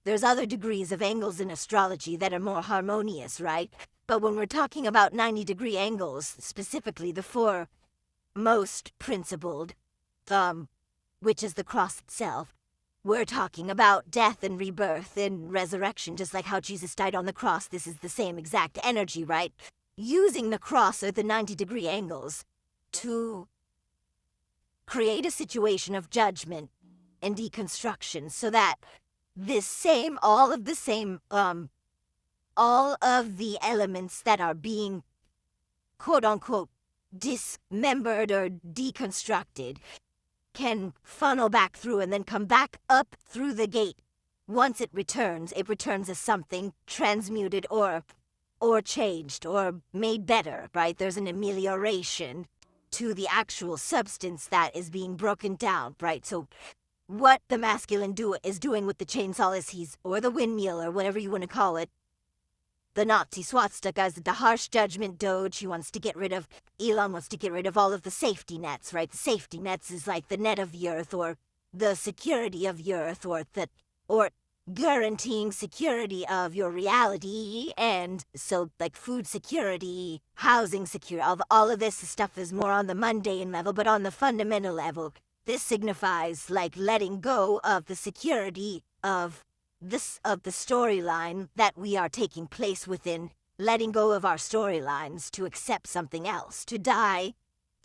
there's other degrees of angles in astrology that are more harmonious, right? But when we're talking about 90-degree angles, specifically the four most principled, which is the cross itself, we're talking about death and rebirth and resurrection, just like how Jesus died on the cross. This is the same exact energy, right? Using the cross or the 90-degree angles to create a situation of judgment and deconstruction so that all of the elements that are being quote-unquote dismembered or deconstructed can funnel back through and then come back up through the gate. Once it returns as something transmuted or changed or made better, right? There's an amelioration to the actual substance that is being broken down, right? So what the masculine is doing with the chainsaw or the windmill or whatever you want to call it, the Nazi swastika is the harsh judgment doge. Elon wants to get rid of all of the safety nets, right? The safety nets is like the net of the earth or the security of the earth or guaranteeing security of your reality. And so like food security, housing security, all of this stuff is more on the mundane level, but on the fundamental level, this signifies like letting go of the security of the storyline that we are taking place within, letting go of our storylines to accept something else, to die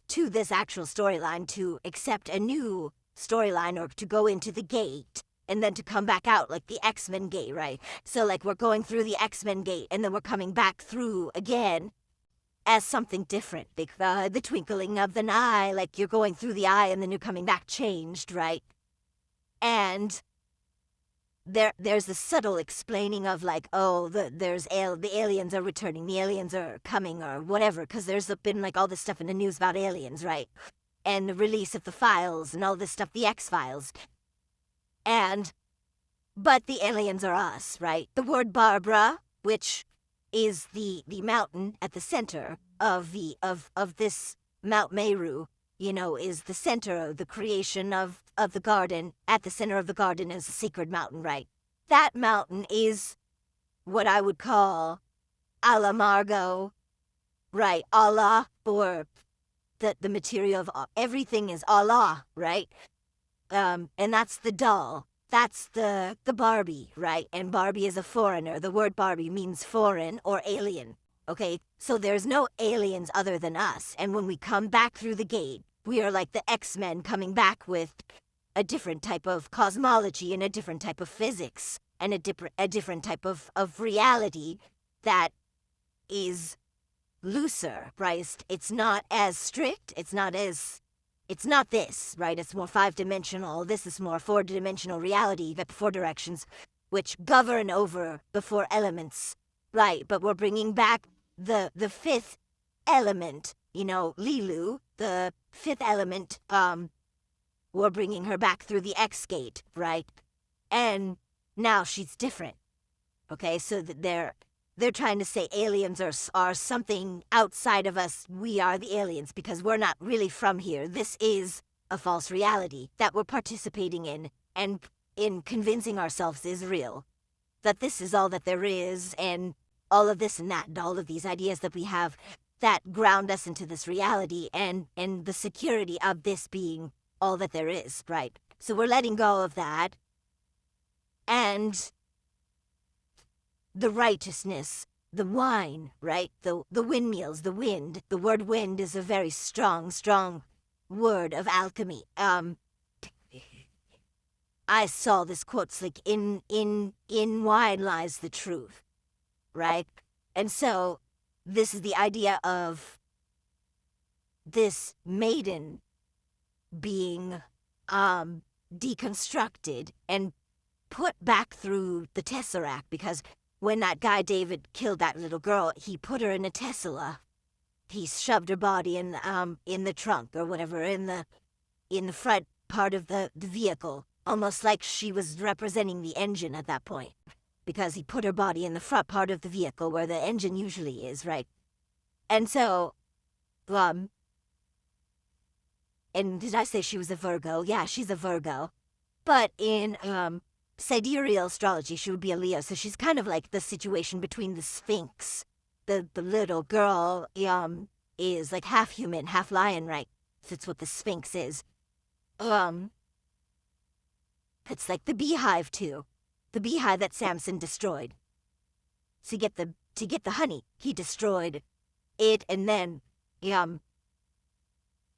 to this actual storyline, to accept a new storyline, or to go into the gate and then to come back out like the X-Men gate, right? So like we're going through the X-Men gate and then we're coming back through again as something different. The twinkling of an eye, like you're going through the eye and then you're coming back changed, right? And there's a subtle explaining of like, oh, the aliens are returning, the aliens are coming or whatever, because there's been like all this stuff in the news about aliens, right? And the release of the files and all this stuff, the X-Files. But the aliens are us, right? The word Barbara, which is the mountain at the center of this Mount Meru, is the center of the creation of the garden. At the center of the garden is a sacred mountain, right? That mountain is what I would call Allah Margot, right? Allah, or the material of everything is Allah, right? And that's the doll. That's the Barbie, right? And Barbie is a foreigner. The word Barbie means foreign or alien, okay? So there's no aliens other than us. And when we come back through the gate, we are like the X-Men coming back with a different type of cosmology and a different type of physics and a different type of reality that is looser, right? It's not as strict. It's not this, right? It's more 5-dimensional. This is more 4-dimensional reality, the 4 directions, which govern over the 4 elements, right? But we're bringing back the 5th element, Lilu, the 5th element, we're bringing her back through the X gate, right? And now she's different, okay? So that they're trying to say aliens are something outside of us. We are the aliens because we're not really from here. This is a false reality that we're participating in and in convincing ourselves is real. That this is all that there is, and all of this and that and all of these ideas that we have that ground us into this reality and the security of this being all that there is, right? So we're letting go of that. And the righteousness, the wine, right? The windmills, the wind. The word wind is a very strong word of alchemy. I saw this quote, like, in wine lies the truth, right? And so this is the idea of this maiden being deconstructed and put back through the Tesseract, because when that guy David killed that little girl, he put her in a Tesla. He shoved her body in the trunk or whatever, in the front part of the vehicle, almost like she was representing the engine at that point, because he put her body in the front part of the vehicle where the engine usually is, right? And so, and did I say she was a Virgo? Yeah, she's a Virgo. But in sidereal astrology, she would be a Leo, so she's kind of like the situation between the Sphinx. The little girl, is like half human, half lion, right? That's what the Sphinx is. It's like the beehive too. The beehive that Samson destroyed. To get the honey, he destroyed it, and then,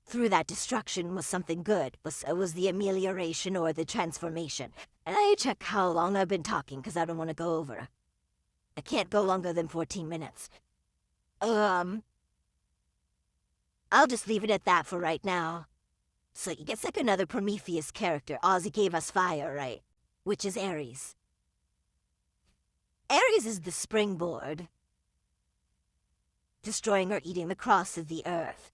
through that destruction was something good. It was the amelioration or the transformation. And I check how long I've been talking, because I don't want to go over. I can't go longer than 14 minutes. I'll just leave it at that for right now. So he gets like another Prometheus character. Ozzy gave us fire, right? Which is Ares. Ares is the springboard. Destroying or eating the cross of the earth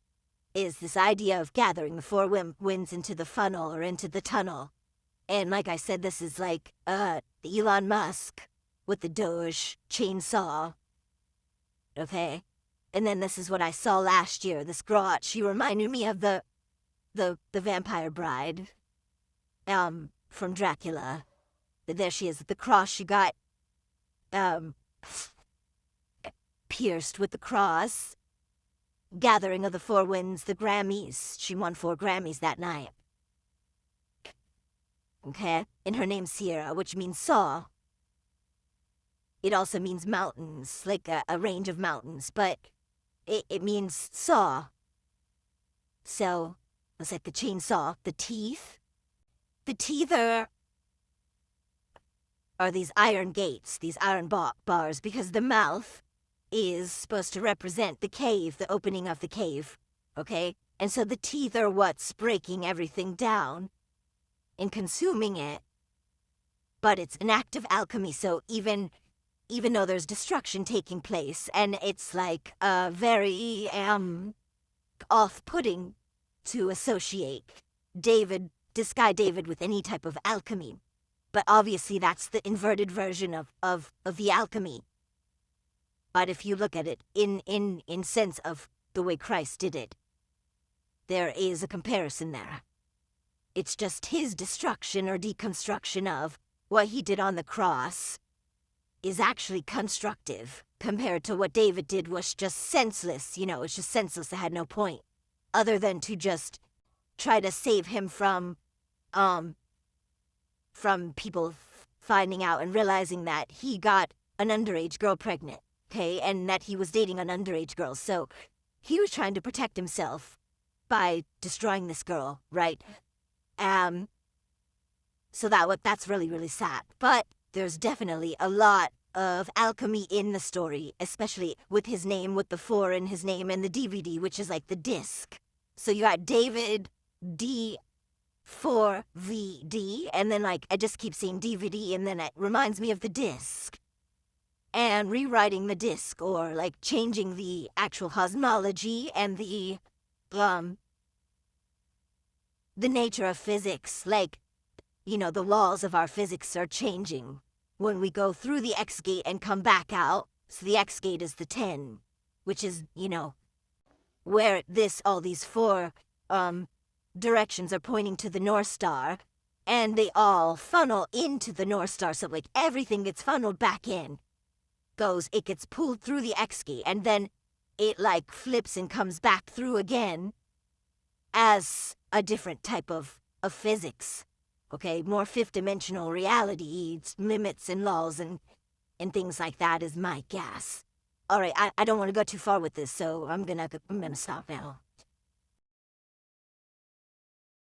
is this idea of gathering the four winds into the funnel or into the tunnel. And like I said, this is like Elon Musk with the Doge chainsaw. Okay? And then this is what I saw last year. This girl, she reminded me of the vampire bride from Dracula. There she is, the cross she got pierced with the cross. Gathering of the Four Winds, the Grammys. She won 4 Grammys that night. Okay? And her name's Sierra, which means saw. It also means mountains, like a range of mountains, but it means saw. So, it's like the chainsaw, the teeth. The teeth are these iron gates, these iron bars, because the mouth is supposed to represent the cave, the opening of the cave, okay? And so the teeth are what's breaking everything down and consuming it. But it's an act of alchemy, so even though there's destruction taking place, and it's like very off-putting to associate this guy David with any type of alchemy. But obviously that's the inverted version of the alchemy. But if you look at it in sense of the way Christ did it, there is a comparison there. It's just his destruction or deconstruction of what he did on the cross is actually constructive compared to what David did was just senseless. It's just senseless. It had no point other than to just try to save him from people finding out and realizing that he got an underage girl pregnant, okay, and that he was dating an underage girl. So he was trying to protect himself by destroying this girl, right? So that's really, really sad. But there's definitely a lot of alchemy in the story, especially with his name, with the 4 in his name, and the DVD, which is like the disc. So you got David D4VD, and then like I just keep saying DVD, and then it reminds me of the disc. And rewriting the disc, or like changing the actual cosmology and the nature of physics, like, the laws of our physics are changing when we go through the X gate and come back out. So the X gate is the 10, which is, where all these 4 directions are pointing to the North Star, and they all funnel into the North Star. So like everything gets funneled back in. It gets pulled through the X gate, and then it like flips and comes back through again as a different type of physics. Okay, more 5th-dimensional reality, limits and laws and things like that is my guess. All right, I don't want to go too far with this, so I'm gonna stop now.